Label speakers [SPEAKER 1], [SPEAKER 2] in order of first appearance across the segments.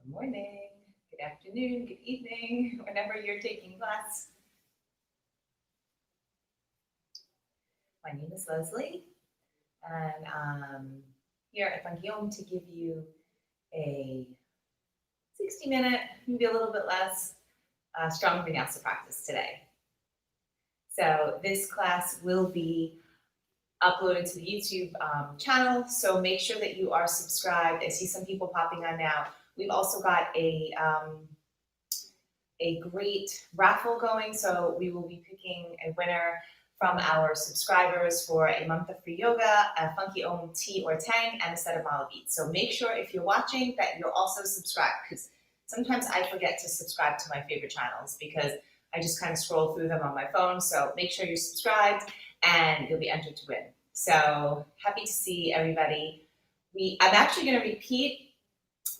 [SPEAKER 1] Good morning, good afternoon, good evening, whenever you're taking class. My name is Leslie, and I'm here at Funky Home to give you a 60-minute, maybe a little bit less, strong Vinyasa practice today. So this class will be uploaded to the YouTube channel, so make sure that you are subscribed. I see some people popping on now. We've also got a great raffle going, so we will be picking a winner from our subscribers for a month of free yoga, a Funky Om tea or tang, and a set of mala beads. So make sure if you're watching that you're also subscribed, because sometimes I forget to subscribe to my favorite channels because I just kind of scroll through them on my phone. So make sure you're subscribed and you'll be entered to win. So happy to see everybody. I'm actually going to repeat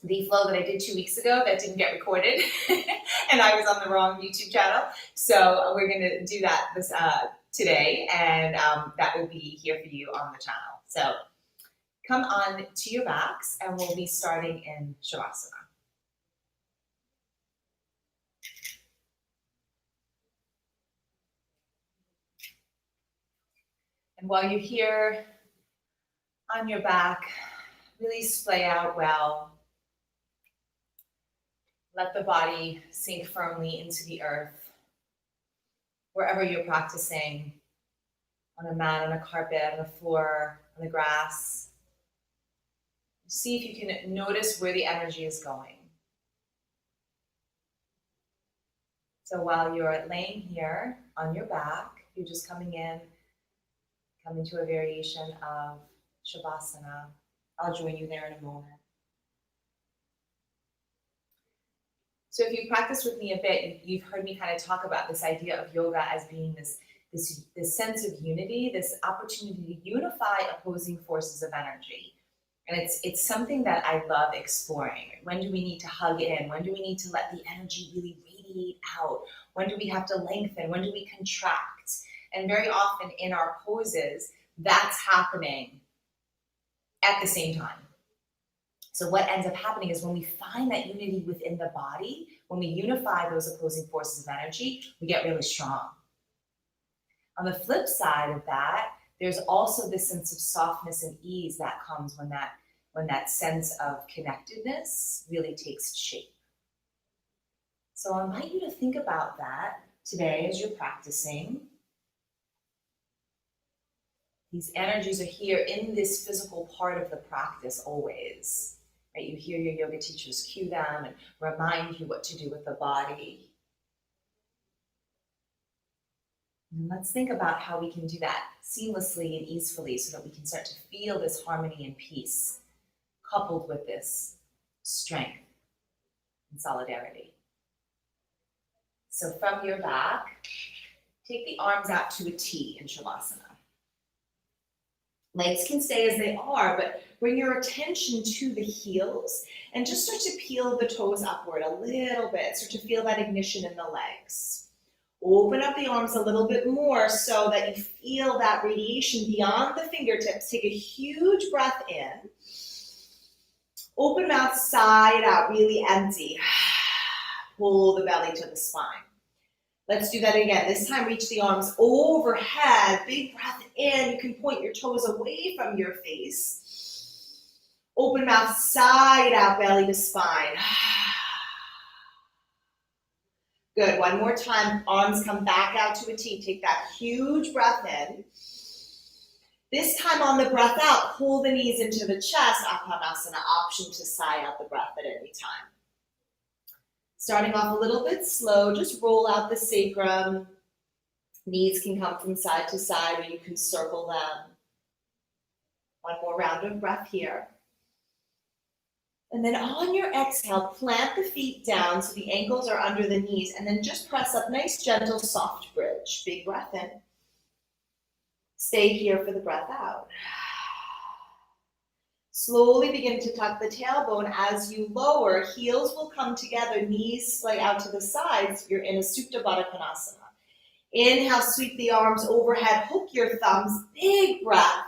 [SPEAKER 1] the flow that I did 2 weeks ago that didn't get recorded and I was on the wrong YouTube channel. So we're going to do that this today, and that will be here for you on the channel. So come on to your backs and we'll be starting in Shavasana. And while you're here on your back, really splay out well. Let the body sink firmly into the earth. Wherever you're practicing, on a mat, on a carpet, on the floor, on the grass. See if you can notice where the energy is going. So while you're laying here on your back, you're just coming into a variation of Shavasana. I'll join you there in a moment. So if you practice with me a bit, you've heard me kind of talk about this idea of yoga as being this sense of unity, this opportunity to unify opposing forces of energy. And it's something that I love exploring. When do we need to hug in? When do we need to let the energy really radiate out? When do we have to lengthen? When do we contract? And very often in our poses, that's happening at the same time. So what ends up happening is when we find that unity within the body, when we unify those opposing forces of energy, we get really strong. On the flip side of that, there's also this sense of softness and ease that comes when that sense of connectedness really takes shape. So I invite you to think about that today as you're practicing. These energies are here in this physical part of the practice always. Right? You hear your yoga teachers cue them and remind you what to do with the body. And let's think about how we can do that seamlessly and easily so that we can start to feel this harmony and peace coupled with this strength and solidarity. So from your back, take the arms out to a T in Shavasana. Legs can stay as they are, but bring your attention to the heels and just start to peel the toes upward a little bit. Start to feel that ignition in the legs. Open up the arms a little bit more so that you feel that radiation beyond the fingertips. Take a huge breath in. Open mouth, side out, really empty. Pull the belly to the spine. Let's do that again. This time, reach the arms overhead. Big breath in. You can point your toes away from your face. Open mouth, side out, belly to spine. Good. One more time. Arms come back out to a T. Take that huge breath in. This time on the breath out, pull the knees into the chest. Apanasana, option to sigh out the breath at any time. Starting off a little bit slow, just roll out the sacrum. Knees can come from side to side, or you can circle them. One more round of breath here. And then on your exhale, plant the feet down so the ankles are under the knees, and then just press up, nice, gentle, soft bridge. Big breath in. Stay here for the breath out. Slowly begin to tuck the tailbone. As you lower, heels will come together, knees splay out to the sides. You're in a Supta Baddha Konasana. Inhale, sweep the arms overhead, hook your thumbs, big breath.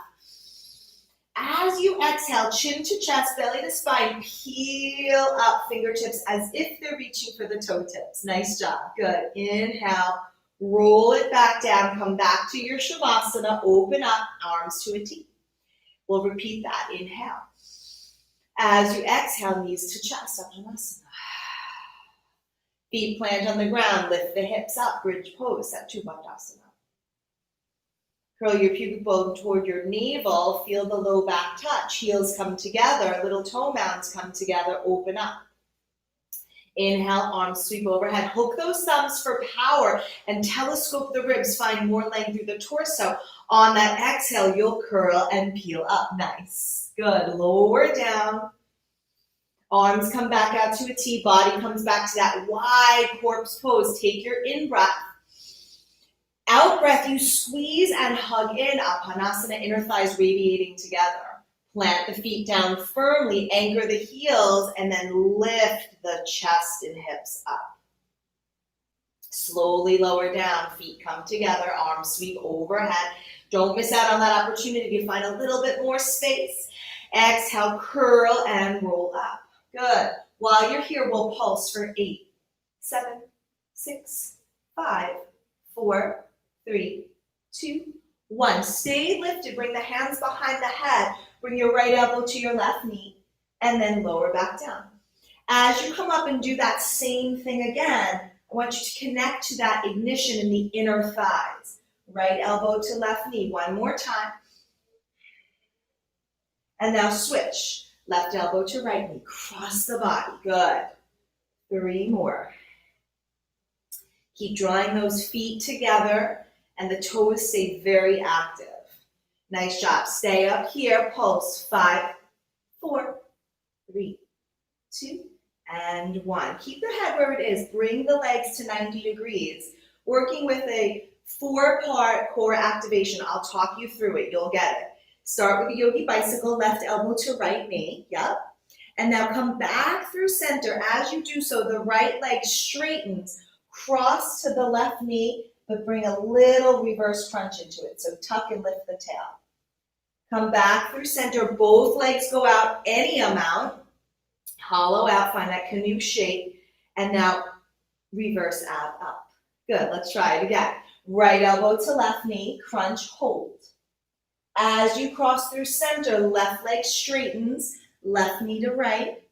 [SPEAKER 2] As you exhale, chin to chest, belly to spine, peel up fingertips as if they're reaching for the toe tips. Nice job. Good. Inhale, roll it back down, come back to your Shavasana, open up, arms to a T. We'll repeat that. Inhale. As you exhale, knees to chest, Uttanasana. Feet plant on the ground, lift the hips up, bridge pose, Setu Bandhasana. Curl your pubic bone toward your navel, feel the low back touch, heels come together, little toe mounds come together, open up. Inhale, arms sweep overhead, hook those thumbs for power and telescope the ribs, find more length through the torso. On that exhale, you'll curl and peel up, nice. Good, lower down. Arms come back out to a T, body comes back to that wide corpse pose. Take your in-breath. Out-breath, you squeeze and hug in, Apanasana, inner thighs radiating together. Plant the feet down firmly, anchor the heels, and then lift the chest and hips up. Slowly lower down, feet come together, arms sweep overhead. Don't miss out on that opportunity to find a little bit more space. Exhale, curl and roll up. Good. While you're here, we'll pulse for 8, 7, 6, 5, 4, 3, 2, 1. Stay lifted. Bring the hands behind the head. Bring your right elbow to your left knee and then lower back down. As you come up and do that same thing again, I want you to connect to that ignition in the inner thighs. Right elbow to left knee. One more time. And now switch. Left elbow to right knee. Cross the body. Good. 3 more. Keep drawing those feet together and the toes stay very active. Nice job. Stay up here. Pulse. 5, 4, 3, 2, and 1. Keep the head where it is. Bring the legs to 90 degrees. Working with a 4-part core activation. I'll talk you through it. You'll get it. Start with the yogi bicycle, left elbow to right knee. Yep. And now come back through center. As you do so, the right leg straightens. Cross to the left knee, but bring a little reverse crunch into it. So tuck and lift the tail. Come back through center. Both legs go out any amount. Hollow out. Find that canoe shape. And now reverse out up. Good. Let's try it again. Right elbow to left knee. Crunch, hold. As you cross through center, left leg straightens. Left knee to right.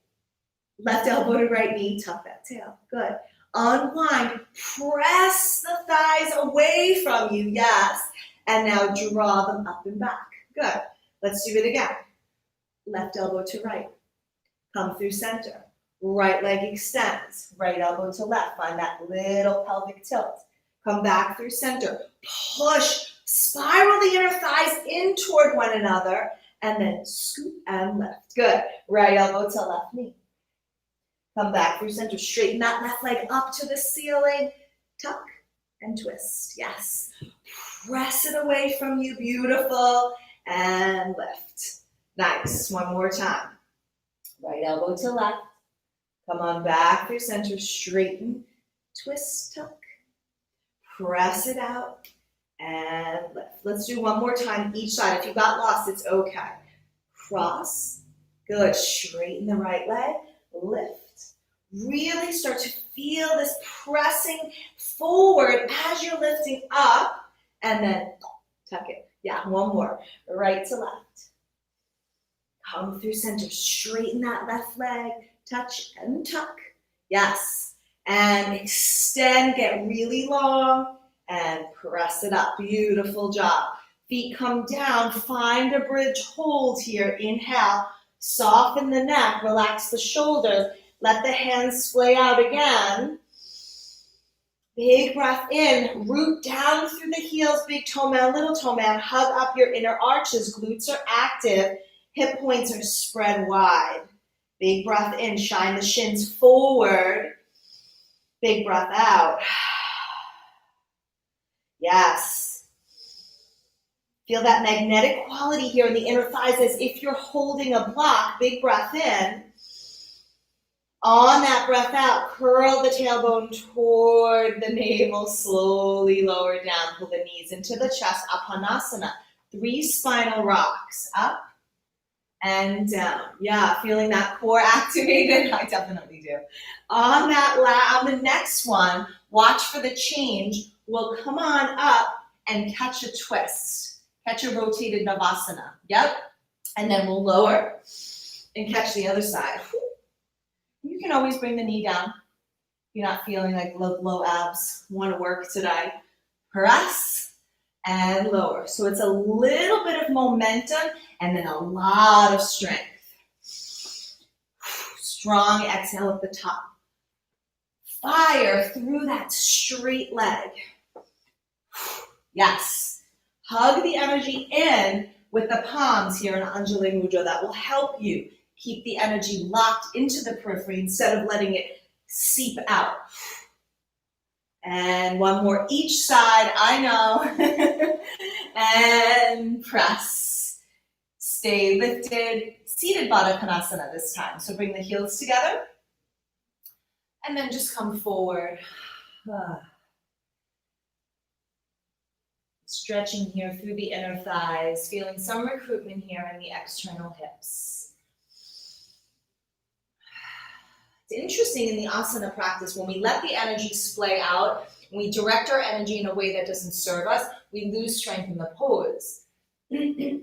[SPEAKER 2] Left elbow to right knee. Tuck that tail. Good. Unwind. Press the thighs away from you. Yes. And now draw them up and back. Good. Let's do it again. Left elbow to right. Come through center. Right leg extends. Right elbow to left. Find that little pelvic tilt. Come back through center. Push. Spiral the inner thighs in toward one another. And then scoop and lift. Good. Right elbow to left knee. Come back through center. Straighten that left leg up to the ceiling. Tuck and twist. Yes. Press it away from you. Beautiful. And lift. Nice. One more time. Right elbow to left. Come on back through center. Straighten. Twist. Tuck. Press it out. And lift. Let's do one more time each side. If you got lost, it's okay. Cross. Good. Straighten the right leg. Lift. Really start to feel this pressing forward as you're lifting up. And then tuck it. Yeah, one more. Right to left. Come through center. Straighten that left leg. Touch and tuck. Yes. And extend. Get really long. And press it up. Beautiful job. Feet come down. Find a bridge hold here. Inhale. Soften the neck. Relax the shoulders. Let the hands splay out again. Big breath in. Root down through the heels. Big toe man, little toe man. Hug up your inner arches. Glutes are active. Hip points are spread wide. Big breath in. Shine the shins forward. Big breath out. Yes. Feel that magnetic quality here in the inner thighs as if you're holding a block. Big breath in. On that breath out, curl the tailbone toward the navel. Slowly lower down. Pull the knees into the chest. Apanasana. 3 spinal rocks. Up and down. Yeah, feeling that core activated? I definitely do. On the next one, watch for the change. We'll come on up and catch a twist. Catch a rotated Navasana. Yep. And then we'll lower and catch the other side. You can always bring the knee down. You're not feeling like low abs want to work today. Press and lower. So it's a little bit of momentum and then a lot of strength. Strong exhale at the top. Fire through that straight leg. Yes. Hug the energy in with the palms here in Anjali Mudra. That will help you keep the energy locked into the periphery instead of letting it seep out. And one more each side, I know. And press. Stay lifted. Seated Baddha Konasana this time. So bring the heels together. And then just come forward. Stretching here through the inner thighs. Feeling some recruitment here in the external hips. It's interesting in the asana practice, when we let the energy splay out, when we direct our energy in a way that doesn't serve us, we lose strength in the pose. I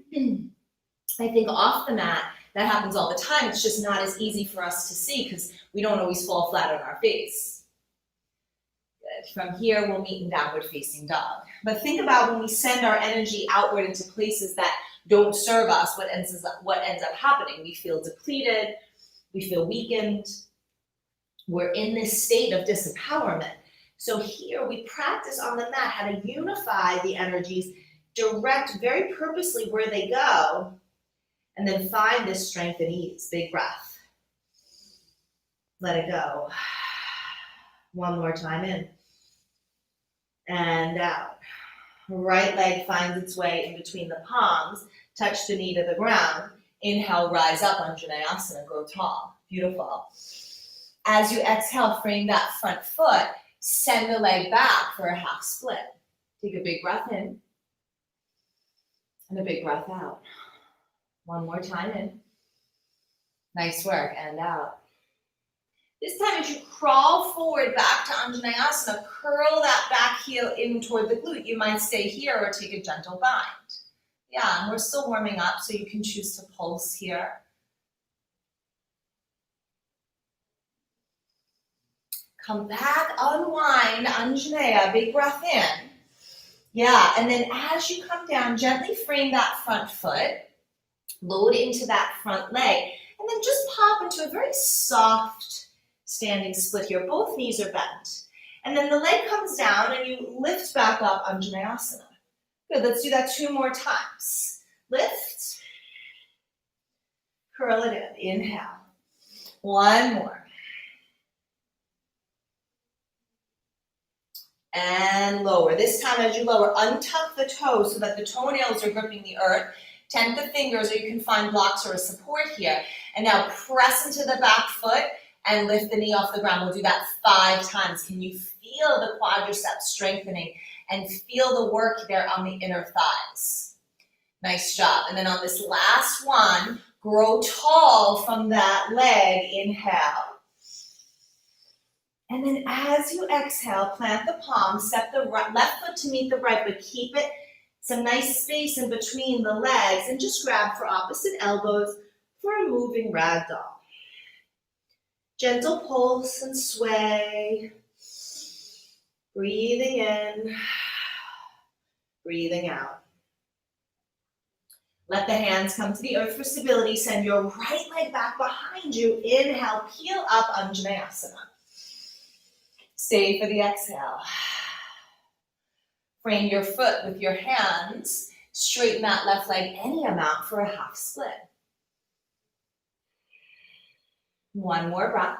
[SPEAKER 2] think off the mat, that happens all the time. It's just not as easy for us to see because we don't always fall flat on our face. Good. From here, we'll meet in downward facing dog. But think about when we send our energy outward into places that don't serve us, what ends up happening? We feel depleted, we feel weakened. We're in this state of disempowerment. So here we practice on the mat how to unify the energies, direct very purposely where they go, and then find this strength and ease. Big breath. Let it go. One more time in. And out. Right leg finds its way in between the palms. Touch the knee to the ground. Inhale, rise up, Anjaneyasana, grow tall. Beautiful. As you exhale, frame that front foot. Send the leg back for a half split. Take a big breath in. And a big breath out. One more time in. Nice work, and out. This time as you crawl forward back to Anjaneyasana, curl that back heel in toward the glute. You might stay here or take a gentle bind. Yeah, and we're still warming up, so you can choose to pulse here. Come back, unwind, Anjaneya, big breath in. Yeah, and then as you come down, gently frame that front foot, load into that front leg, and then just pop into a very soft standing split here. Both knees are bent. And then the leg comes down and you lift back up, Anjaneyasana. Good, let's do that 2 more times. Lift, curl it in, inhale. 1 more. And lower. This time as you lower, untuck the toes so that the toenails are gripping the earth. Tent the fingers, or you can find blocks or a support here. And now press into the back foot and lift the knee off the ground. We'll do that 5 times. Can you feel the quadriceps strengthening and feel the work there on the inner thighs? Nice job. And then on this last one, grow tall from that leg. Inhale. And then as you exhale, plant the palm, step the left foot to meet the right, but keep it some nice space in between the legs, and just grab for opposite elbows for a moving ragdoll. Gentle pulse and sway. Breathing in, breathing out. Let the hands come to the earth for stability. Send your right leg back behind you. Inhale, peel up, Anjaneyasana. Stay for the exhale. Frame your foot with your hands. Straighten that left leg any amount for a half split. 1 more breath.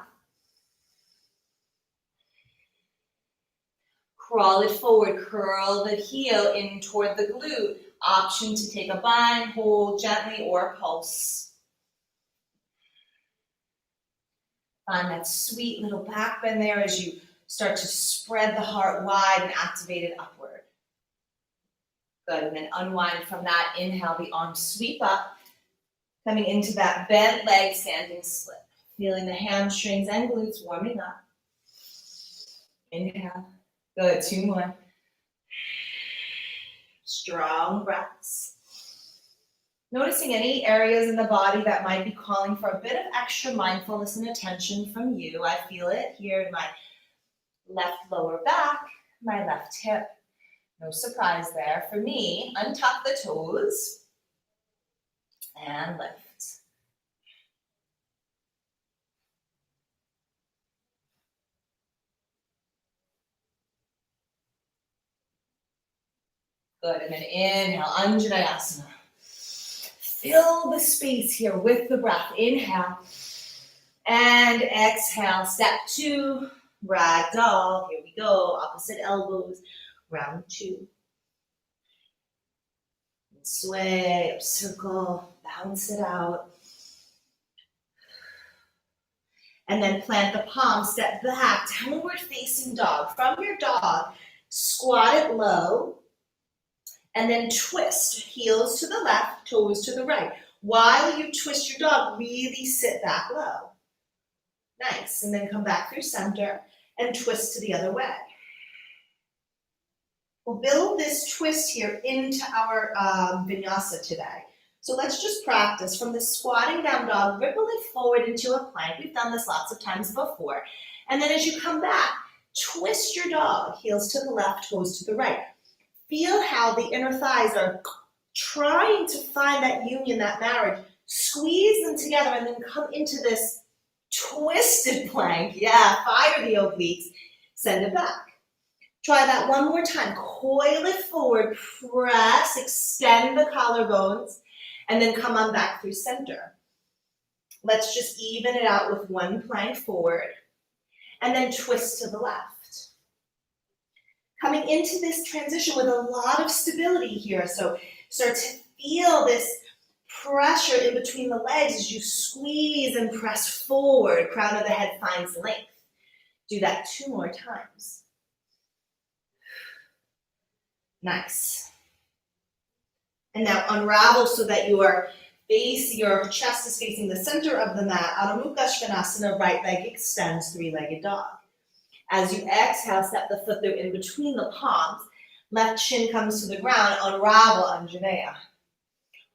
[SPEAKER 2] Crawl it forward. Curl the heel in toward the glute. Option to take a bind, hold gently, or pulse. Find that sweet little back bend there as you start to spread the heart wide and activate it upward. Good, and then unwind from that. Inhale, the arms sweep up. Coming into that bent leg standing split. Feeling the hamstrings and glutes warming up. Inhale. Good, 2 more. Strong breaths. Noticing any areas in the body that might be calling for a bit of extra mindfulness and attention from you. I feel it here in my left lower back, my left hip. No surprise there. For me, untuck the toes and lift. Good, and then inhale, Anjaneyasana. Fill the space here with the breath. Inhale, and exhale, step 2, ragdoll. Here we go, opposite elbows, round 2. And sway, up circle, bounce it out. And then plant the palms, step back, downward facing dog. From your dog, squat it low, and then twist, heels to the left, toes to the right. While you twist your dog, really sit back low. Nice, and then come back through center and twist to the other way. We'll build this twist here into our vinyasa today. So let's just practice from the squatting down dog, ripple it forward into a plank. We've done this lots of times before. And then as you come back, twist your dog, heels to the left, toes to the right. Feel how the inner thighs are trying to find that union, that marriage. Squeeze them together and then come into this twisted plank. Yeah, fire the obliques. Send it back. Try that one more time. Coil it forward, press, extend the collarbones, and then come on back through center. Let's just even it out with one plank forward, and then twist to the left. Coming into this transition with a lot of stability here. So start to feel this pressure in between the legs as you squeeze and press forward. Crown of the head finds length. Do that 2 more times. Nice. And now unravel so that your chest is facing the center of the mat. Adho Mukha Svanasana, right leg extends, 3-legged dog. As you exhale, step the foot through in between the palms. Left shin comes to the ground, unravel Anjaneya.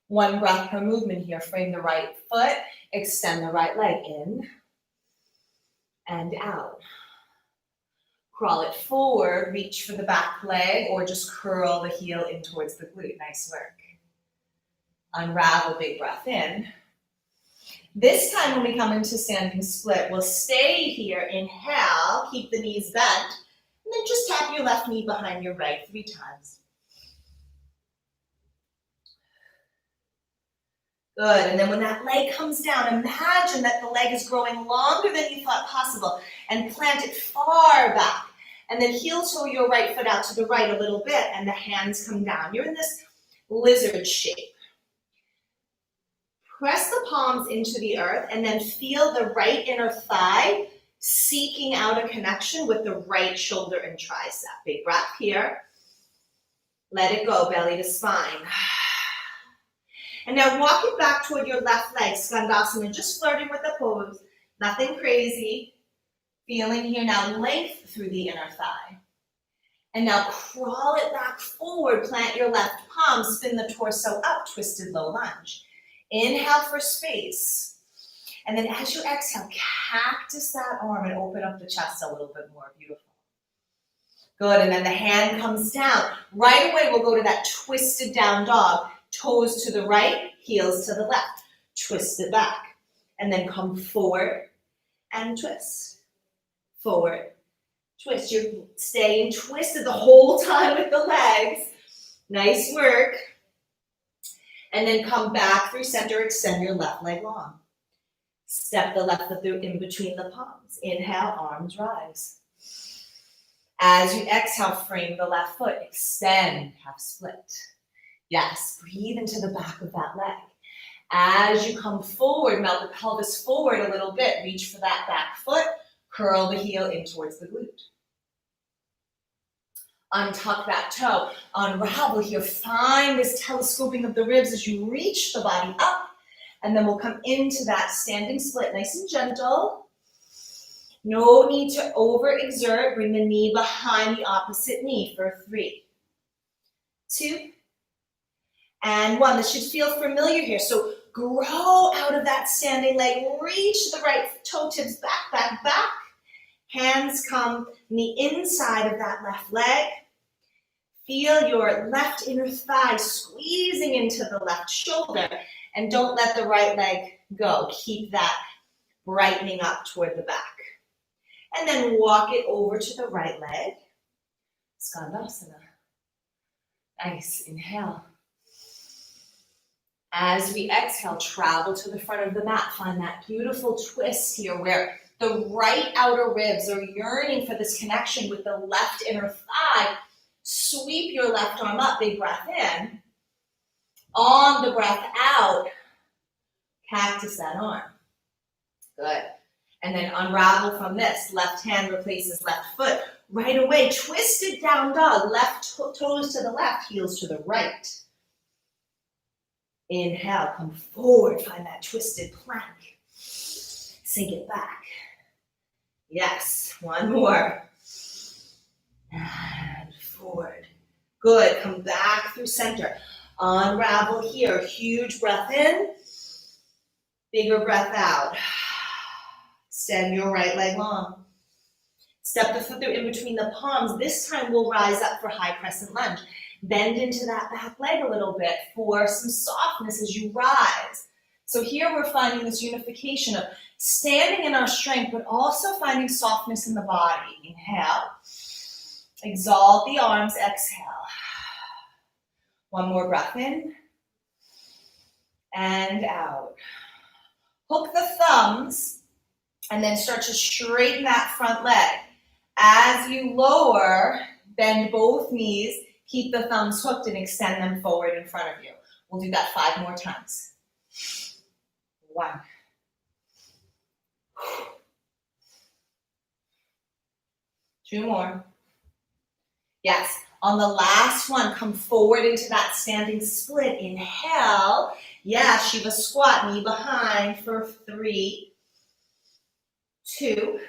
[SPEAKER 2] 1 breath per movement here. Frame the right foot, extend the right leg in and out. Crawl it forward, reach for the back leg, or just curl the heel in towards the glute. Nice work. Unravel, big breath in. This time when we come into standing split, we'll stay here. Inhale, keep the knees bent, and then just tap your left knee behind your right 3 times. Good, and then when that leg comes down, imagine that the leg is growing longer than you thought possible, and plant it far back. And then heel toe your right foot out to the right a little bit, and the hands come down. You're in this lizard shape. Press the palms into the earth and then feel the right inner thigh seeking out a connection with the right shoulder and tricep. Big breath here. Let it go, belly to spine. And now walk it back toward your left leg, Skandasana, just flirting with the pose. Nothing crazy. Feeling here now length through the inner thigh. And now crawl it back forward, plant your left palm, spin the torso up, twisted low lunge. Inhale for space. And then as you exhale, cactus that arm and open up the chest a little bit more. Beautiful. Good, and then the hand comes down. Right away, we'll go to that twisted down dog. Toes to the right, heels to the left. Twist it back. And then come forward and twist. Forward, twist. You're staying twisted the whole time with the legs. Nice work. And then come back through center, extend your left leg long. Step the left foot through in between the palms. Inhale, arms rise. As you exhale, frame the left foot, extend, half split. Yes, breathe into the back of that leg. As you come forward, melt the pelvis forward a little bit, reach for that back foot, curl the heel in towards the glute. Untuck that toe, unravel here, find this telescoping of the ribs as you reach the body up, And then we'll come into that standing split, nice and gentle. No need to overexert. Bring the knee behind the opposite knee for 3, 2, and 1. This should feel familiar here. So grow out of that standing leg. Reach the right toe tips back, back, back. Hands come on the inside of that left leg. Feel your left inner thigh squeezing into the left shoulder. And don't let the right leg go. Keep that brightening up toward the back. And then walk it over to the right leg. Skandasana. Nice. Inhale. As we exhale, travel to the front of the mat. Find that beautiful twist here where the right outer ribs are yearning for this connection with the left inner thigh. Sweep your left arm up, big breath in. On the breath out, cactus that arm. Good. And then unravel from this. Left hand replaces left foot. Right away, twisted down dog. Left toes to the left, heels to the right. Inhale, come forward. Find that twisted plank. Sink it back. Yes, one more. And forward. Good, come back through center. Unravel here, huge breath in. Bigger breath out. Extend your right leg long. Step the foot in between the palms. This time we'll rise up for high crescent lunge. Bend into that back leg a little bit for some softness as you rise. So here we're finding this unification of standing in our strength, but also finding softness in the body. Inhale. Exalt the arms. Exhale. One more breath in. And out. Hook the thumbs and then start to straighten that front leg. As you lower, bend both knees. Keep the thumbs hooked and extend them forward in front of you. We'll do that 5 more times. 1. 2 more. Yes. On the last one, come forward into that standing split. Inhale. Yeah, Shiva squat, knee behind for 3, 2.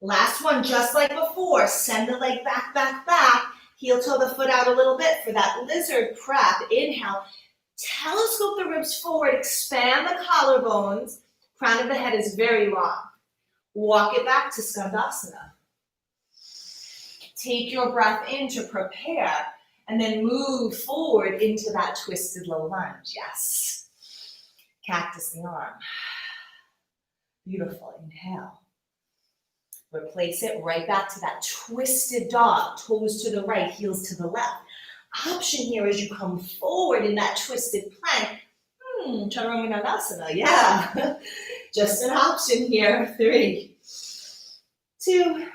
[SPEAKER 2] Last one, just like before. Send the leg back, back, back. Heel toe the foot out a little bit for that lizard prep. Inhale. Telescope the ribs forward. Expand the collarbones. Crown of the head is very long. Walk it back to Skandasana. Take your breath in to prepare, and then move forward into that twisted low lunge. Yes. Cactus the arm. Beautiful. Inhale. Replace it right back to that twisted dog. Toes to the right, heels to the left. Option here as you come forward in that twisted plank. Chaturanga. Yeah. Just an option here. 3, 2.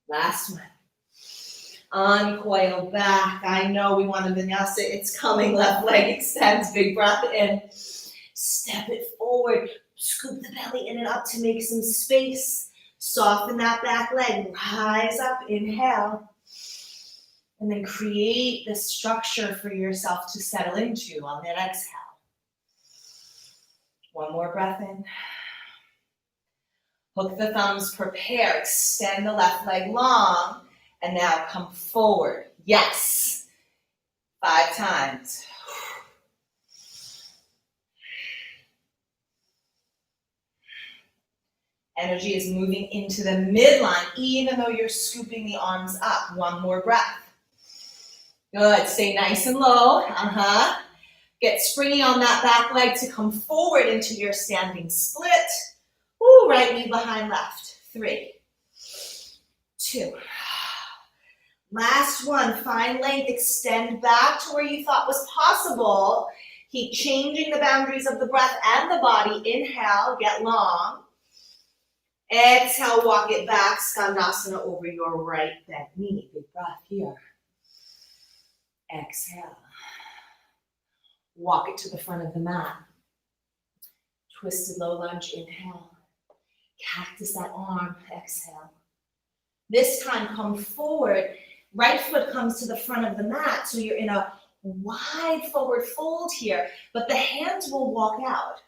[SPEAKER 2] Last one. Uncoil back. I know we want to vinyasa. It's coming. Left leg extends. Big breath in. Step it forward. Scoop the belly in and up to make some space. Soften that back leg. Rise up. Inhale. And then create the structure for yourself to settle into on that exhale. One more breath in. Hook the thumbs, prepare, extend the left leg long, and now come forward. Yes. 5 times. Energy is moving into the midline, even though you're scooping the arms up. One more breath. Good, stay nice and low. Get springy on that back leg to come forward into your standing split. Ooh, right knee behind left. 3, 2. Last one, find length, extend back to where you thought was possible. Keep changing the boundaries of the breath and the body. Inhale, get long. Exhale, walk it back, Skandasana over your right bent knee. Big breath here. Exhale. Walk it to the front of the mat. Twisted low lunge, inhale. Cactus that arm, exhale. This time come forward. Right foot comes to the front of the mat, so you're in a Wide forward fold here, but the hands will walk out.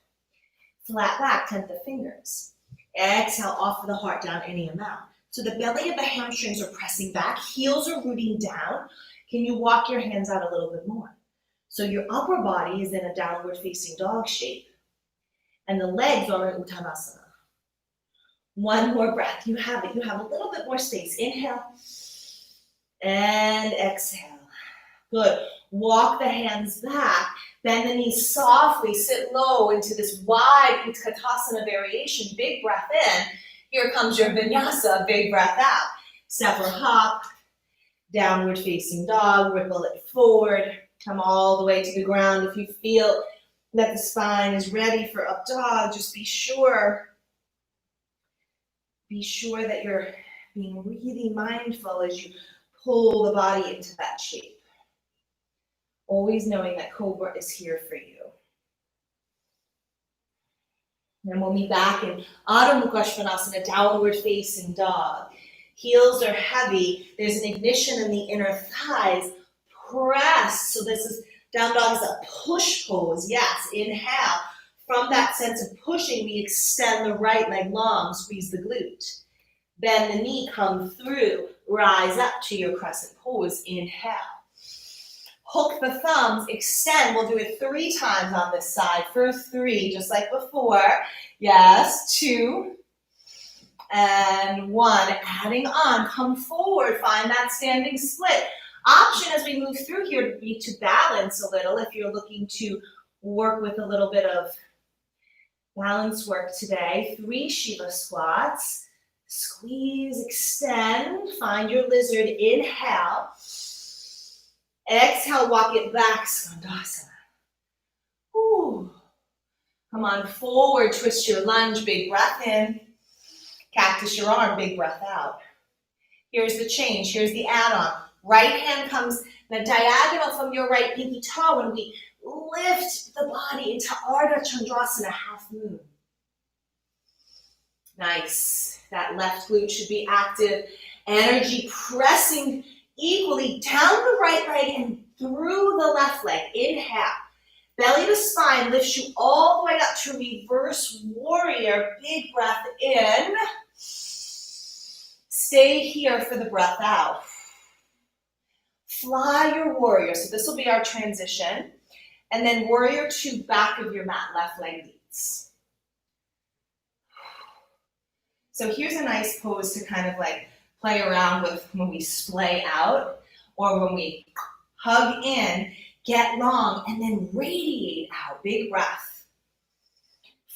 [SPEAKER 2] Flat back, tent the fingers. Exhale, offer the heart down any amount. So the belly of the hamstrings are pressing back, heels are rooting down. Can you walk your hands out a little bit more? So your upper body is in a downward facing dog shape, and the legs are in Uttanasana. One more breath. You have it. You have a little bit more space. Inhale and exhale. Good. Walk the hands back. Bend the knees softly. Sit low into this wide Utkatasana variation. Big breath in. Here comes your Vinyasa. Big breath out. Step or hop. Downward facing dog. Ripple it forward. Come all the way to the ground. If you feel that the spine is ready for up dog, just be sure that you're being really mindful as you pull the body into that shape. Always knowing that Cobra is here for you. And we'll be back in Adho Mukha Svanasana, downward facing dog. Heels are heavy. There's an ignition in the inner thighs. Press. So this is down dog is a push pose. Yes, inhale. From that sense of pushing, we extend the right leg long, squeeze the glute. Bend the knee, come through, rise up to your crescent pose. Inhale. Hook the thumbs, extend. We'll do it 3 times on this side. For 3, just like before. Yes, 2 and 1. Adding on, come forward, find that standing split. Option as we move through here to be to balance a little if you're looking to work with a little bit of balance work today. 3 Shiva squats. Squeeze, extend, find your lizard. Inhale. Exhale, walk it back, Skandasana. Ooh. Come on forward, twist your lunge, big breath in. Cactus your arm, big breath out. Here's the change, here's the add-on. Right hand comes the diagonal from your right pinky toe, and we lift the body into Ardha Chandrasana, half moon. Nice. That left glute should be active. Energy pressing equally down the right leg and through the left leg. Inhale. Belly to spine lifts you all the way up to reverse warrior. Big breath in. Stay here for the breath out. Fly your warrior. So this will be our transition. And then warrior 2, back of your mat, left leg leads. So here's a nice pose to kind of like play around with when we splay out or when we hug in, get long, and then radiate out. Big breath.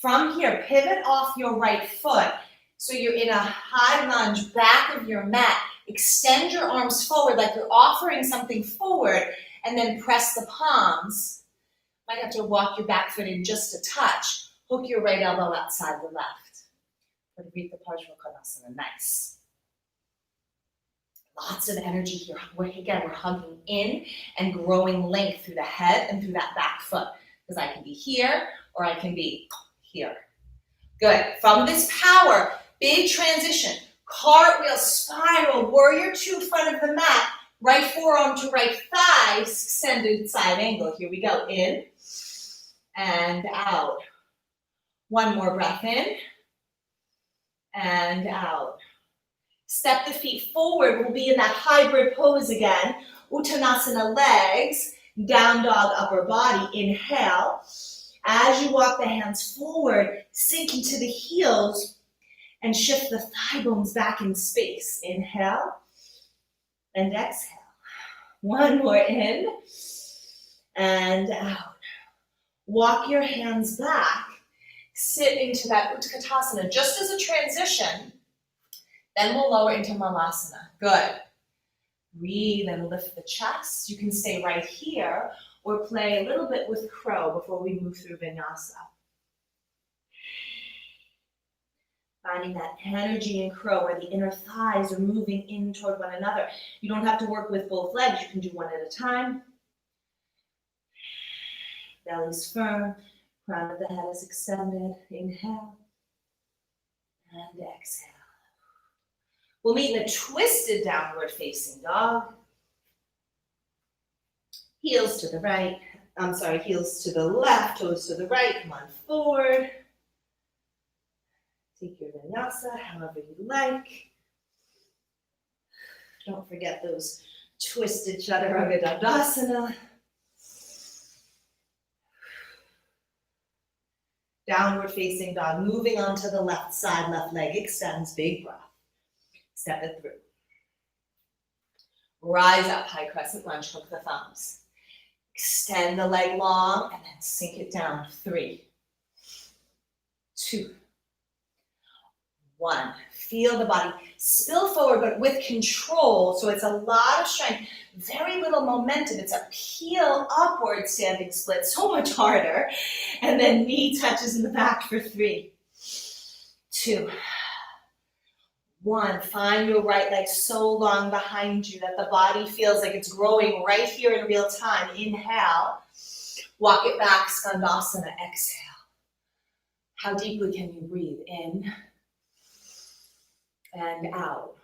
[SPEAKER 2] From here, pivot off your right foot. So you're in a high lunge, back of your mat. Extend your arms forward like you're offering something forward, and then press the palms. Might have to walk your back foot in just a touch. Hook your right elbow outside the left. Nice. Lots of energy here. We're hugging in and growing length through the head and through that back foot. Because I can be here or I can be here. Good. From this power, big transition. Cartwheel, spiral, warrior 2, front of the mat. Right forearm to right thigh, extended side angle. Here we go. In and out. One more breath in. And out. Step the feet forward. We'll be in that hybrid pose again. Uttanasana legs, down dog upper body. Inhale. As you walk the hands forward, sink into the heels and shift the thigh bones back in space. Inhale and exhale. One more in and out. Walk your hands back. Sit into that Utkatasana just as a transition. Then we'll lower into Malasana. Good. Breathe and lift the chest. You can stay right here or play a little bit with crow before we move through Vinyasa. Finding that energy in crow where the inner thighs are moving in toward one another. You don't have to work with both legs. You can do one at a time. Belly's firm. Crown of the head is extended. Inhale and exhale. We'll meet in a twisted downward facing dog. Heels to the right. Heels to the left, toes to the right. Come on forward. Take your vinyasa however you like. Don't forget those twisted chaturanga dandasana. Downward facing dog, moving onto the left side, left leg extends, big breath. Step it through. Rise up, high crescent lunge, hook the thumbs. Extend the leg long and then sink it down. 3, 2, 1. Feel the body spill forward, but with control. So it's a lot of strength, very little momentum. It's a peel upward standing split, so much harder. And then knee touches in the back for 3, 2, 1. Find your right leg so long behind you that the body feels like it's growing right here in real time. Inhale. Walk it back, Skandasana. Exhale. How deeply can you breathe? In and out.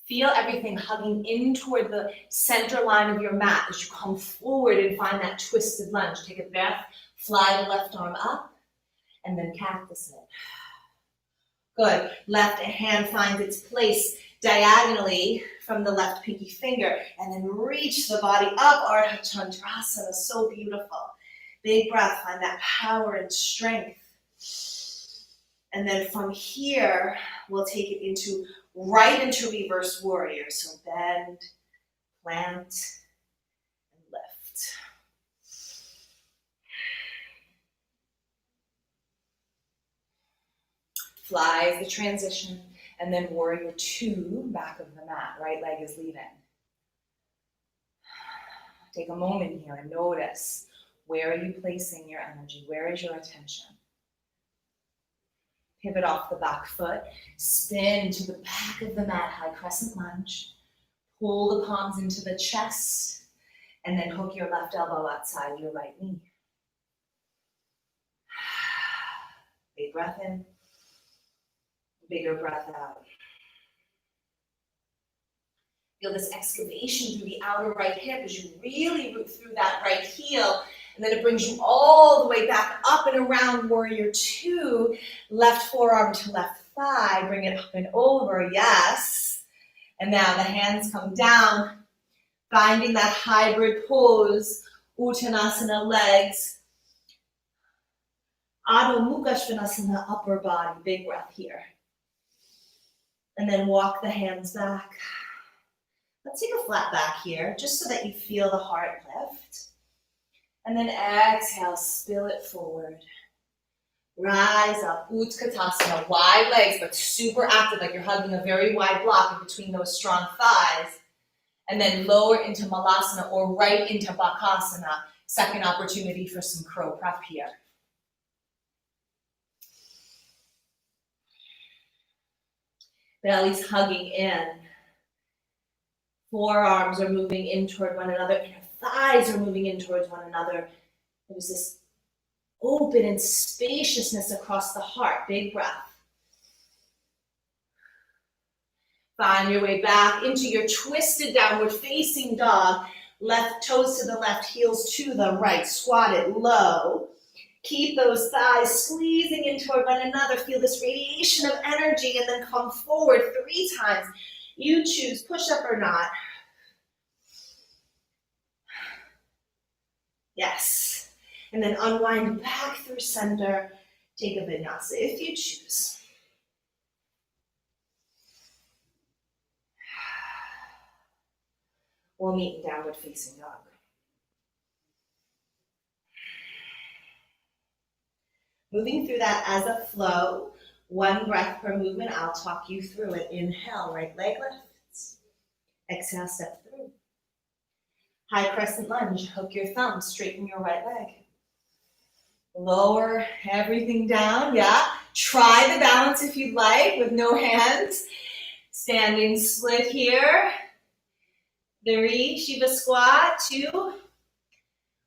[SPEAKER 2] Feel everything hugging in toward the center line of your mat as you come forward and find that twisted lunge. Take a breath. Fly the left arm up and then cactus it. Good. Left hand finds its place diagonally from the left pinky finger and then reach the body up, Ardha Chandrasana. So beautiful. Big breath. Find that power and strength. And then from here, we'll take it right into reverse warrior. So bend, plant, and lift. Fly is the transition, and then warrior 2, back of the mat. Right leg is leading. Take a moment here and notice, where are you placing your energy? Where is your attention? Pivot off the back foot, spin to the back of the mat, high crescent lunge. Pull the palms into the chest, and then hook your left elbow outside your right knee. Big breath in, bigger breath out. Feel this excavation through the outer right hip as you really root through that right heel. And then it brings you all the way back up and around warrior 2. Left forearm to left thigh. Bring it up and over. Yes. And now the hands come down. Finding that hybrid pose. Uttanasana legs. Adho Mukha Svanasana upper body. Big breath here. And then walk the hands back. Let's take a flat back here, just so that you feel the heart lift. And then exhale, spill it forward. Rise up, Utkatasana, wide legs, but super active, like you're hugging a very wide block in between those strong thighs. And then lower into Malasana or right into Bakasana. Second opportunity for some crow prep here. Belly's hugging in. Forearms are moving in toward one another, and your thighs are moving in towards one another. There's this open and spaciousness across the heart. Big breath. Find your way back into your twisted downward facing dog. Left toes to the left, heels to the right. Squat it low. Keep those thighs squeezing in toward one another. Feel this radiation of energy and then come forward 3 times. You choose push up or not. Yes. And then unwind back through center. Take a vinyasa if you choose. We'll meet in downward facing dog. Moving through that as a flow. 1 breath per movement. I'll talk you through it. Inhale, right leg lifts. Exhale, step through. High crescent lunge. Hook your thumbs, straighten your right leg. Lower everything down, yeah. Try the balance if you'd like with no hands. Standing split here. 3, Shiva squat. 2,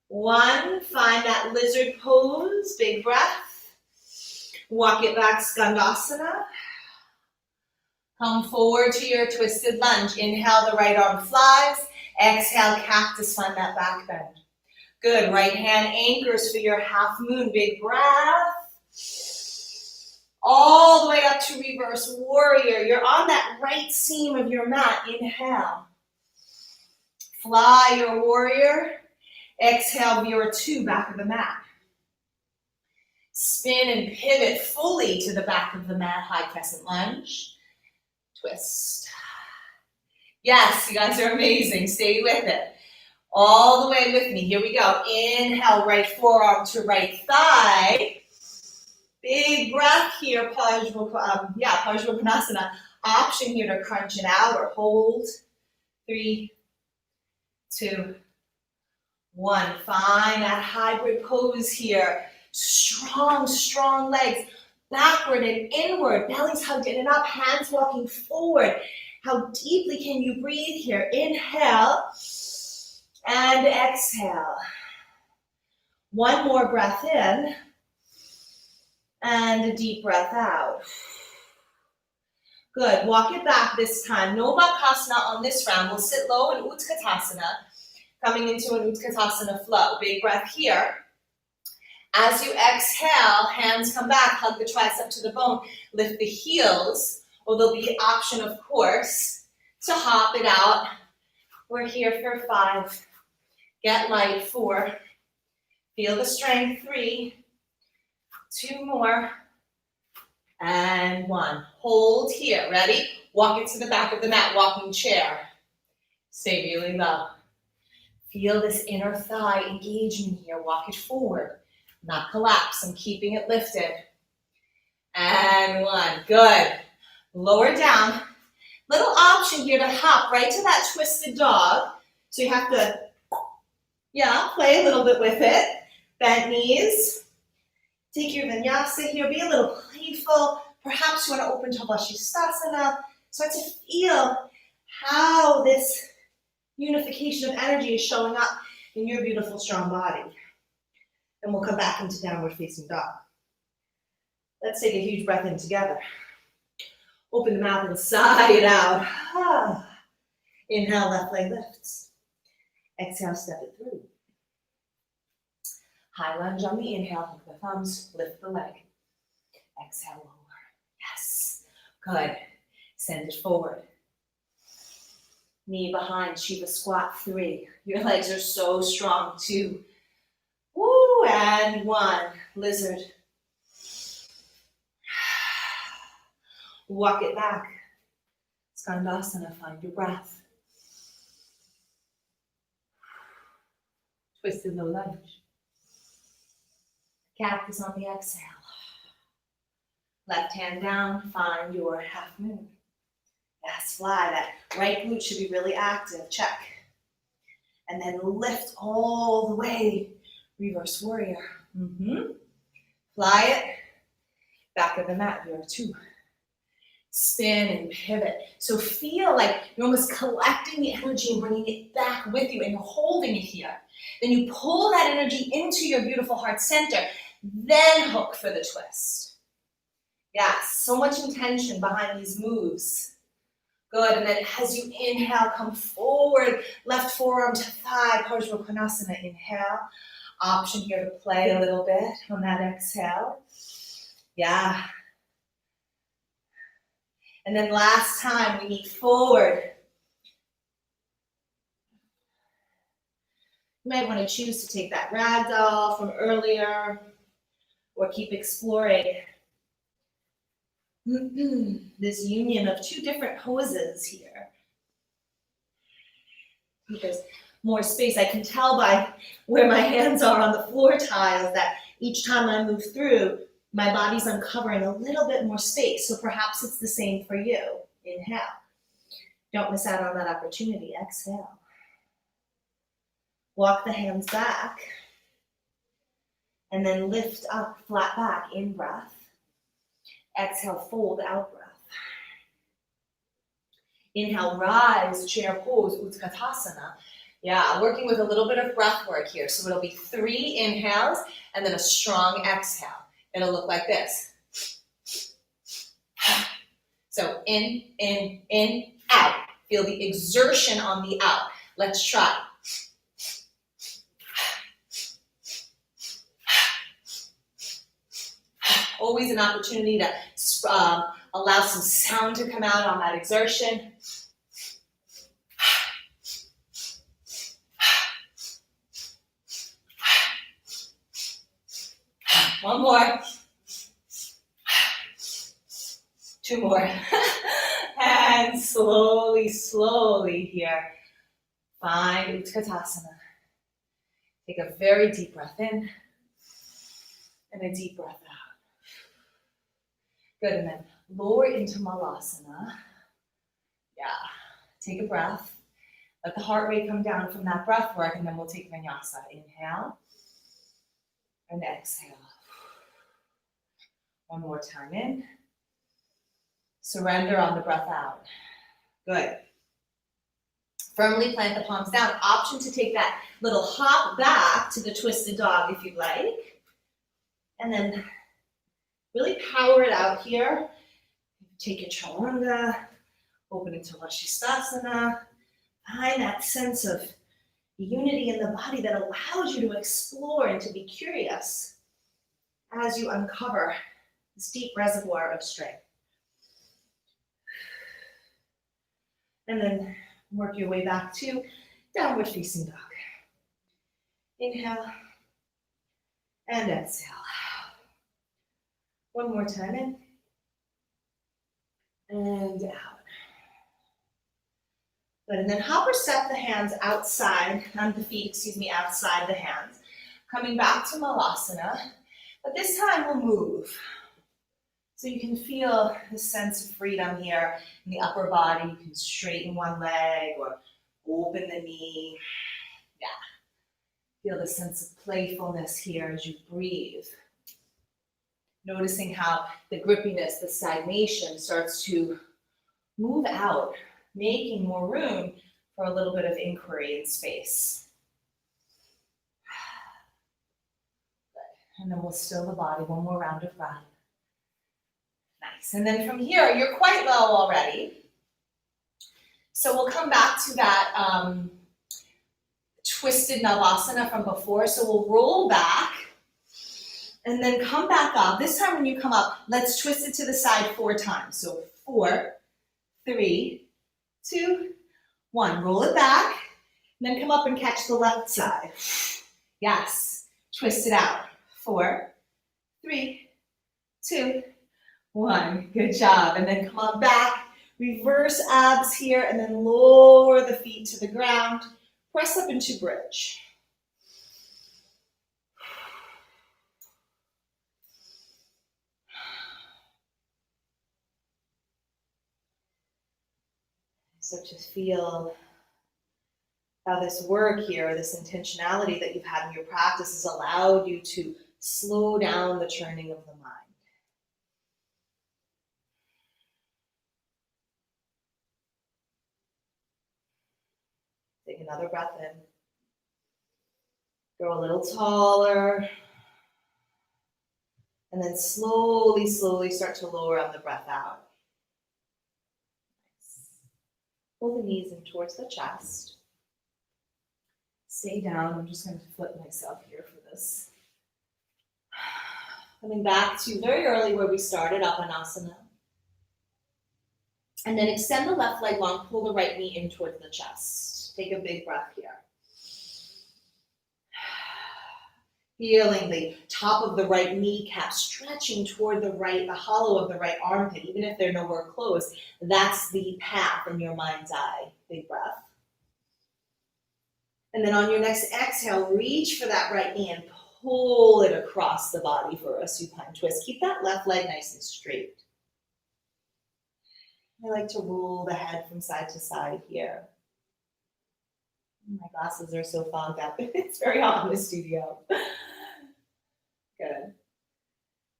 [SPEAKER 2] 1. Find that lizard pose. Big breath. Walk it back, Skandasana. Come forward to your twisted lunge. Inhale, the right arm flies. Exhale, cactus, find that back bend. Good, right hand anchors for your half moon, big breath. All the way up to reverse warrior. You're on that right seam of your mat. Inhale. Fly your warrior. Exhale, your 2, back of the mat. Spin and pivot fully to the back of the mat, high crescent lunge. Twist. Yes, you guys are amazing. Stay with it. All the way with me. Here we go. Inhale, right forearm to right thigh. Big breath here, Parsvakonasana. Option here to crunch it out or hold. 3, 2, 1. Find that hybrid pose here. Strong, strong legs. Backward and inward. Belly's hugged in and up. Hands walking forward. How deeply can you breathe here? Inhale and exhale. One more breath in. And a deep breath out. Good, walk it back this time. No Bakasana on this round. We'll sit low in Utkatasana, coming into an Utkatasana flow. Big breath here. As you exhale, hands come back, hug the tricep to the bone, lift the heels, or there'll be an option, of course, to hop it out. We're here for 5. Get light. 4. Feel the strength. 3. 2 more, and 1. Hold here, ready? Walk it to the back of the mat, walking chair. Stay really low. Feel this inner thigh engagement here. Walk it forward, not collapse. I'm keeping it lifted. And 1, good. Lower down. Little option here to hop right to that twisted dog. So you have to, play a little bit with it. Bent knees. Take your vinyasa here, be a little playful. Perhaps you want to open to Vashisthasana. Start to feel how this unification of energy is showing up in your beautiful, strong body. And we'll come back into downward facing dog. Let's take a huge breath in together. Open the mouth and sigh it out. Inhale, left leg lifts. Exhale, step it through. High lunge on the inhale, hook the thumbs, lift the leg. Exhale, lower. Yes, good. Send it forward. Knee behind, Shiva squat. 3. Your legs are so strong. 2. Woo, and 1. Lizard. Walk it back. Skandasana, find your breath. Twisted low lunge. Cactus on the exhale. Left hand down, find your half moon. Yes, fly. That right glute should be really active. Check. And then lift all the way. Reverse warrior. Fly it. Back of the mat. Here, 2. Spin and pivot. So feel like you're almost collecting the energy and bringing it back with you and you're holding it here. Then you pull that energy into your beautiful heart center. Then hook for the twist. Yes, so much intention behind these moves. Good, and then as you inhale, come forward, left forearm to thigh, Parsvakonasana. Inhale. Option here to play a little bit on that exhale. Yeah. And then last time, we meet forward. You might want to choose to take that ragdoll from earlier or keep exploring this union of 2 different poses here. There's more space. I can tell by where my hands are on the floor tiles that each time I move through, my body's uncovering a little bit more space. So perhaps it's the same for you. Inhale. Don't miss out on that opportunity. Exhale. Walk the hands back. And then lift up, flat back, in breath. Exhale, fold, out breath. Inhale, rise, chair pose, Utkatasana. Yeah, working with a little bit of breath work here. So it'll be 3 inhales and then a strong exhale. It'll look like this. So in, out. Feel the exertion on the out. Let's try. Always an opportunity to allow some sound to come out on that exertion. One more. Two more. And slowly, slowly here, find Utkatasana. Take a very deep breath in and a deep breath out. Good, and then lower into Malasana. Yeah, take a breath. Let the heart rate come down from that breath work, and then we'll take Vinyasa. Inhale and exhale. One more time in. Surrender on the breath out. Good. Firmly plant the palms down. Option to take that little hop back to the twisted dog if you'd like. And then really power it out here. Take your chaturanga, open into Vashisthasana. Find that sense of unity in the body that allows you to explore and to be curious as you uncover this deep reservoir of strength. And then work your way back to downward facing dog. Inhale and exhale. One more time in and out. Good, and then hop or step the hands outside, the feet, outside the hands. Coming back to Malasana, but this time we'll move. So you can feel the sense of freedom here in the upper body. You can straighten one leg or open the knee. Yeah. Feel the sense of playfulness here as you breathe. Noticing how the grippiness, the stagnation starts to move out, making more room for a little bit of inquiry and space. Good. And then we'll still the body. One more round of breath. Nice. And then from here, you're quite low already. So we'll come back to that twisted Navasana from before. So we'll roll back and then come back up. This time when you come up, let's twist it to the side 4 times. So 4, 3, 2, 1. Roll it back, and then come up and catch the left side. Yes. Twist it out. 4, 3, 2, 1. Good job. And then come on back. Reverse abs here, and then lower the feet to the ground. Press up into bridge. So to feel how this work here, this intentionality that you've had in your practice has allowed you to slow down the churning of the mind. Take another breath in. Go a little taller. And then slowly, slowly start to lower on the breath out. Nice. Pull the knees in towards the chest. Stay down. I'm just going to flip myself here for this. Coming back to very early where we started, Apanasana. And then extend the left leg long, pull the right knee in towards the chest. Take a big breath here. Feeling the top of the right kneecap stretching toward the hollow of the right armpit, even if they're nowhere close. That's the path in your mind's eye. Big breath. And then on your next exhale, reach for that right knee and pull it across the body for a supine twist. Keep that left leg nice and straight. I like to roll the head from side to side here. My glasses are so fogged up. It's very hot in the studio. Good.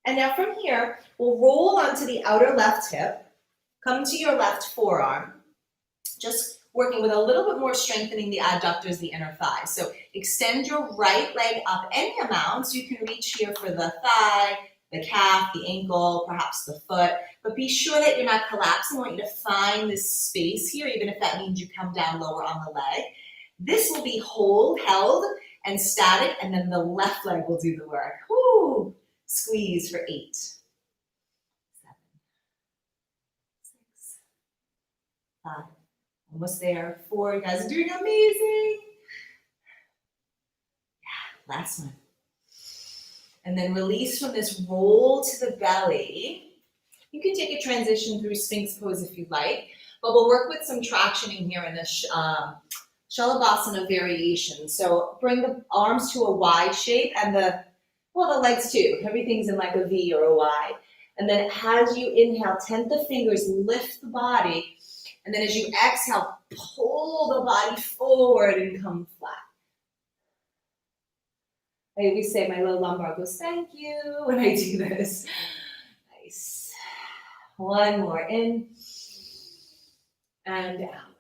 [SPEAKER 2] And now from here, we'll roll onto the outer left hip. Come to your left forearm. Just working with a little bit more strengthening the adductors, the inner thigh. So extend your right leg up any amount. So you can reach here for the thigh, the calf, the ankle, perhaps the foot. But be sure that you're not collapsing. I want you to find this space here, even if that means you come down lower on the leg. This will be held, and static, and then the left leg will do the work. Woo! Squeeze for 8, 7, 6, 5, almost there, 4. You guys are doing amazing. Yeah, last one. And then release from this roll to the belly. You can take a transition through Sphinx pose if you'd like, but we'll work with some tractioning here in this Shalabhasana variation. So bring the arms to a Y shape and the legs too. Everything's in like a V or a Y. And then as you inhale, tent the fingers, lift the body. And then as you exhale, pull the body forward and come flat. I always say my little lumbar goes, thank you, when I do this. Nice. One more in and out.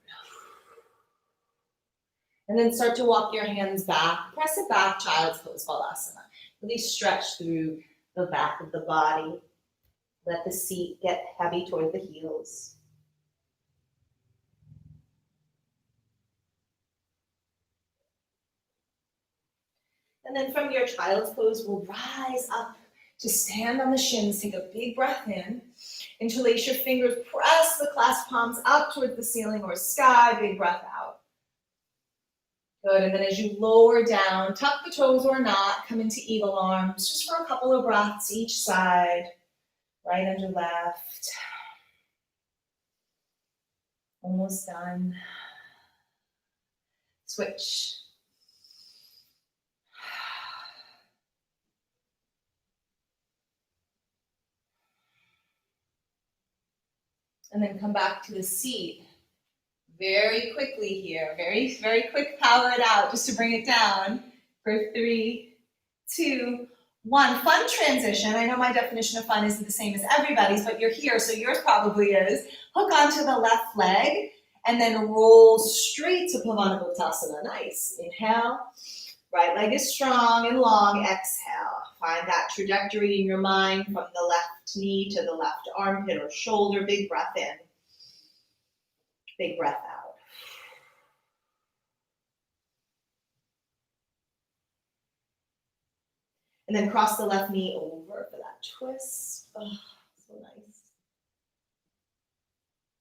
[SPEAKER 2] And then start to walk your hands back. Press it back, child's pose, Balasana. Really stretch through the back of the body. Let the seat get heavy toward the heels. And then from your child's pose, we'll rise up to stand on the shins. Take a big breath in. Interlace your fingers. Press the clasped palms up towards the ceiling or sky. Big breath out. Good. And then as you lower down, tuck the toes or not. Come into eagle arms just for a couple of breaths each side. Right under left. Almost done. Switch. And then come back to the seat. Very quickly here. Very, very quick, power it out just to bring it down for 3, 2, 1. Fun transition. I know my definition of fun isn't the same as everybody's, but you're here, so yours probably is. Hook onto the left leg and then roll straight to Pavana Bhuttasana. Nice. Inhale. Right leg is strong and long. Exhale. Find that trajectory in your mind from the left knee to the left armpit or shoulder. Big breath in. Big breath out. And then cross the left knee over for that twist. Oh, so nice.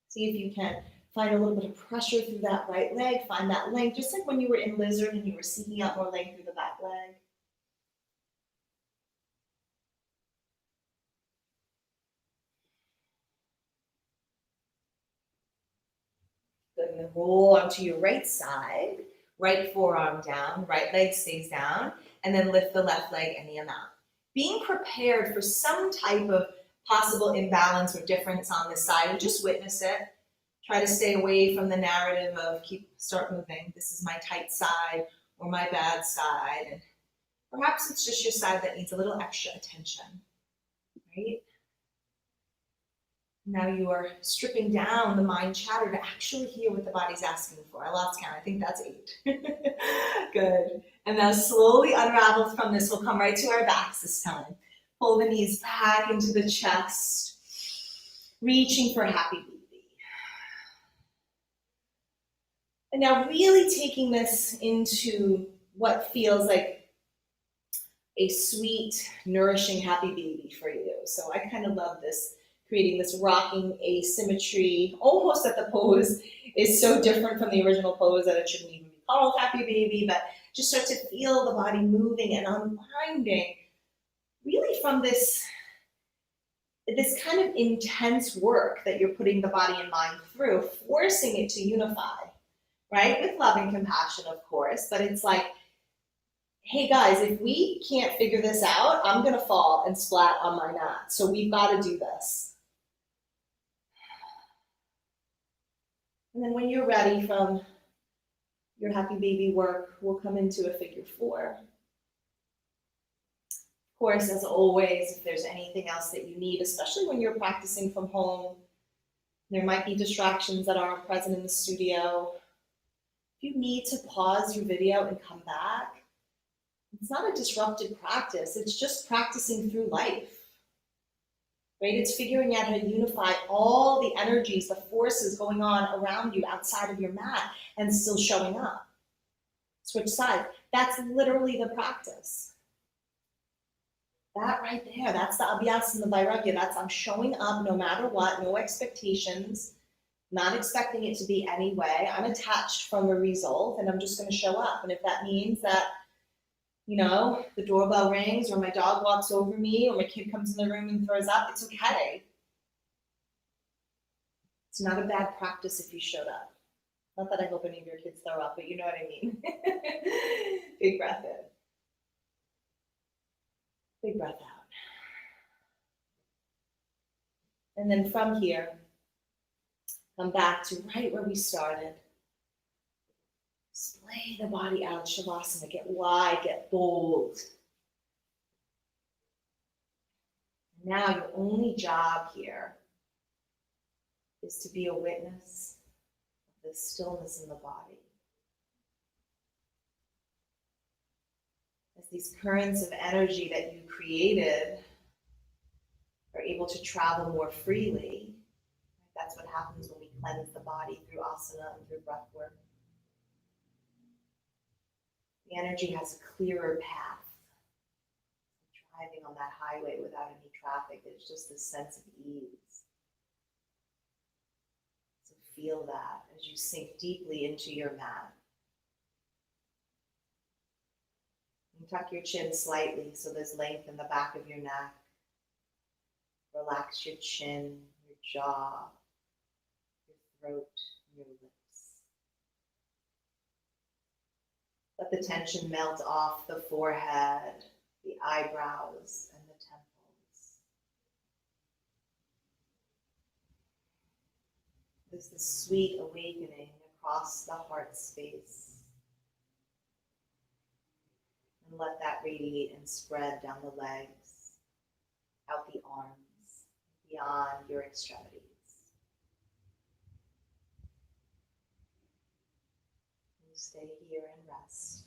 [SPEAKER 2] See if you can find a little bit of pressure through that right leg. Find that length, just like when you were in lizard and you were seeking out more length through the back leg. Good, and then roll onto your right side, right forearm down, right leg stays down, and then lift the left leg any amount. Being prepared for some type of possible imbalance or difference on this side, and just witness it. Try to stay away from the narrative of start moving. This is my tight side or my bad side. And perhaps it's just your side that needs a little extra attention, right? Now you are stripping down the mind chatter to actually hear what the body's asking for. I lost count. I think that's 8. Good. And now slowly unravel from this. We'll come right to our backs this time. Pull the knees back into the chest. Reaching for happy baby. And now really taking this into what feels like a sweet, nourishing happy baby for you. So I kind of love this. Creating this rocking asymmetry, almost that the pose is so different from the original pose that it shouldn't even be called happy baby, but just start to feel the body moving and unwinding really from this kind of intense work that you're putting the body and mind through, forcing it to unify, right? With love and compassion, of course, but it's like, hey guys, if we can't figure this out, I'm gonna fall and splat on my mat. So we've got to do this. And then when you're ready from your happy baby work, we'll come into a figure 4. Of course, as always, if there's anything else that you need, especially when you're practicing from home, there might be distractions that aren't present in the studio. If you need to pause your video and come back, it's not a disrupted practice. It's just practicing through life, right? It's figuring out how to unify all the energies, the forces going on around you outside of your mat and still showing up. switch sides. That's literally the practice. That right there, that's the abhyas and the vairagya. That's I'm showing up no matter what, no expectations, not expecting it to be any way. I'm attached from a result and I'm just going to show up. And if that means that, you know, the doorbell rings or my dog walks over me or my kid comes in the room and throws up, it's okay. It's not a bad practice if you showed up. Not that I hope any of your kids throw up, but you know what I mean. Big breath in. Big breath out. And then from here, come back to right where we started. Splay the body out, Shavasana. Get wide, get bold. Now your only job here is to be a witness of the stillness in the body. As these currents of energy that you created are able to travel more freely, that's what happens when we cleanse the body through asana and through breath work. The energy has a clearer path. Driving on that highway without any traffic, there's just this sense of ease. So feel that as you sink deeply into your mat. And tuck your chin slightly so there's length in the back of your neck. Relax your chin, your jaw, your throat, your lips. Let the tension melt off the forehead, the eyebrows, and the temples. There's this sweet awakening across the heart space. And let that radiate and spread down the legs, out the arms, beyond your extremities. And stay here and rest.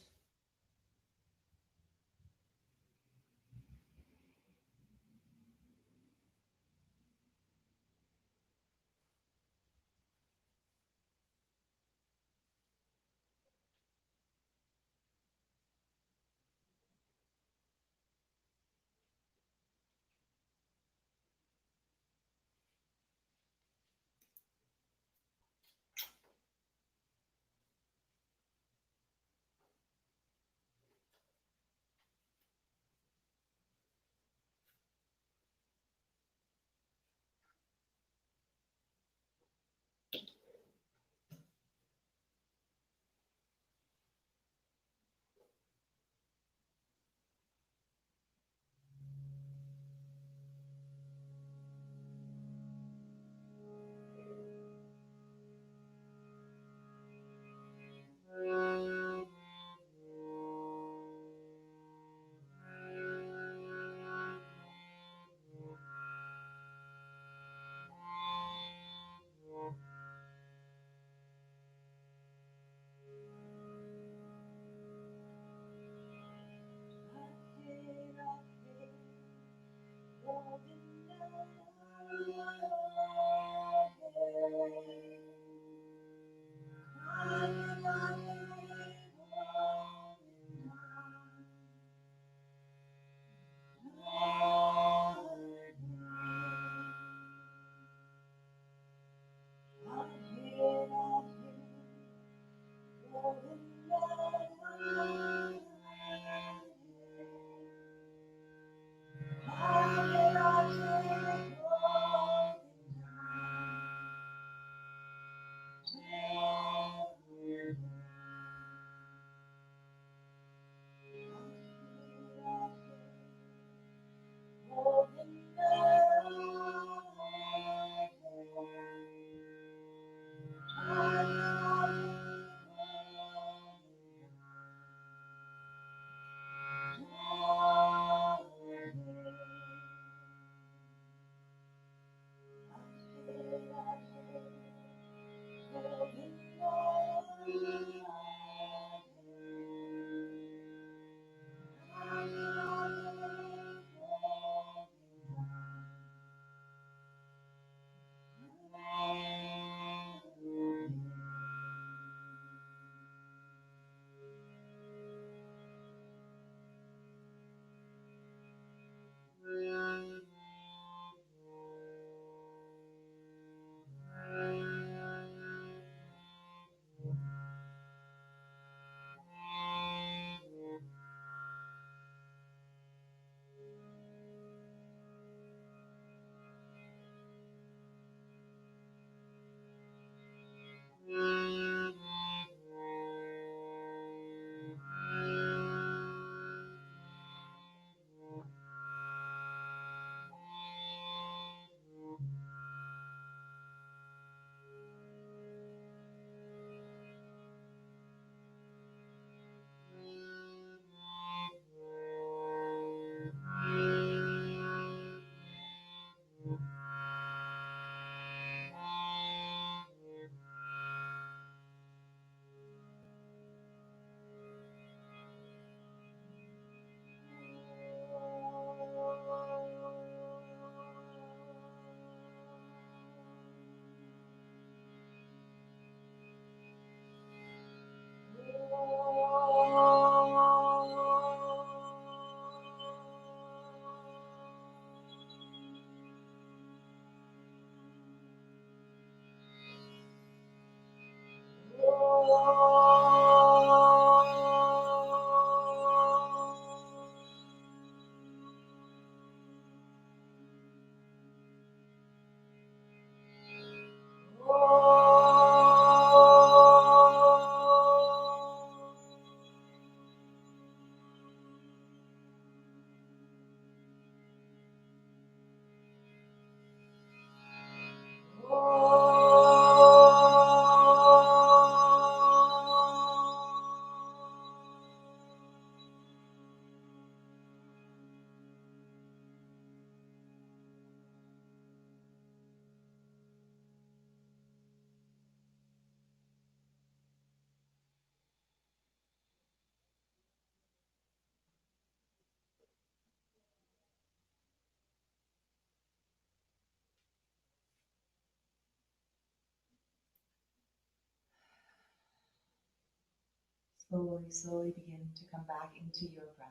[SPEAKER 1] Slowly, slowly begin to come back into your breath.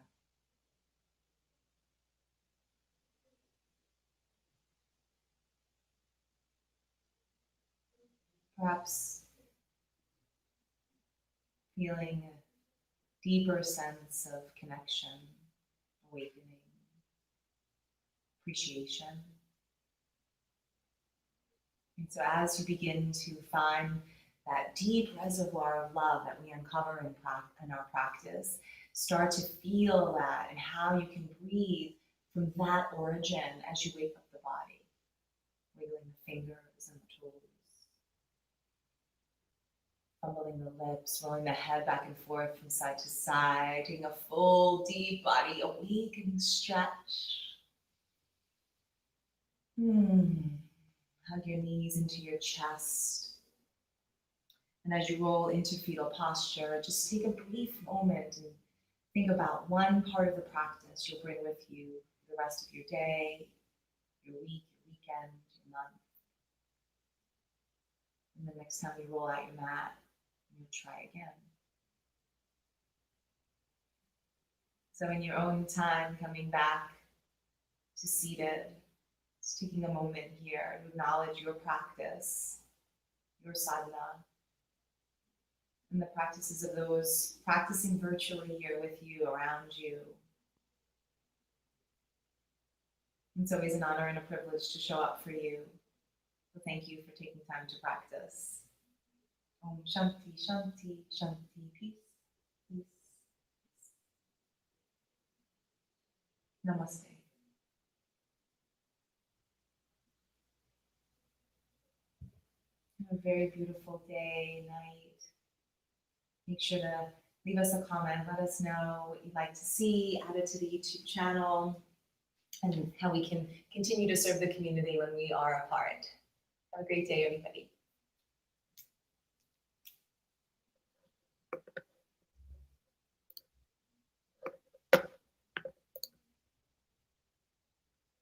[SPEAKER 1] Perhaps feeling a deeper sense of connection, awakening, appreciation. And so as you begin to find that deep reservoir of love that we uncover in our practice, start to feel that and how you can breathe from that origin as you wake up the body, wiggling the fingers and the toes, fumbling the lips, rolling the head back and forth from side to side, taking a full, deep body awakening stretch. Hug your knees into your chest. And as you roll into fetal posture, just take a brief moment and think about one part of the practice you'll bring with you for the rest of your day, your week, your weekend, your month. And the next time you roll out your mat, you'll try again. So in your own time, coming back to seated, just taking a moment here to acknowledge your practice, your sadhana, and the practices of those practicing virtually here with you, around you. It's always an honor and a privilege to show up for you. So thank you for taking time to practice. Om Shanti, Shanti, Shanti, peace, peace, peace. Namaste. Have a very beautiful day, night. Make sure to leave us a comment. Let us know what you'd like to see added to the YouTube channel and how we can continue to serve the community when we are apart. Have a great day, everybody.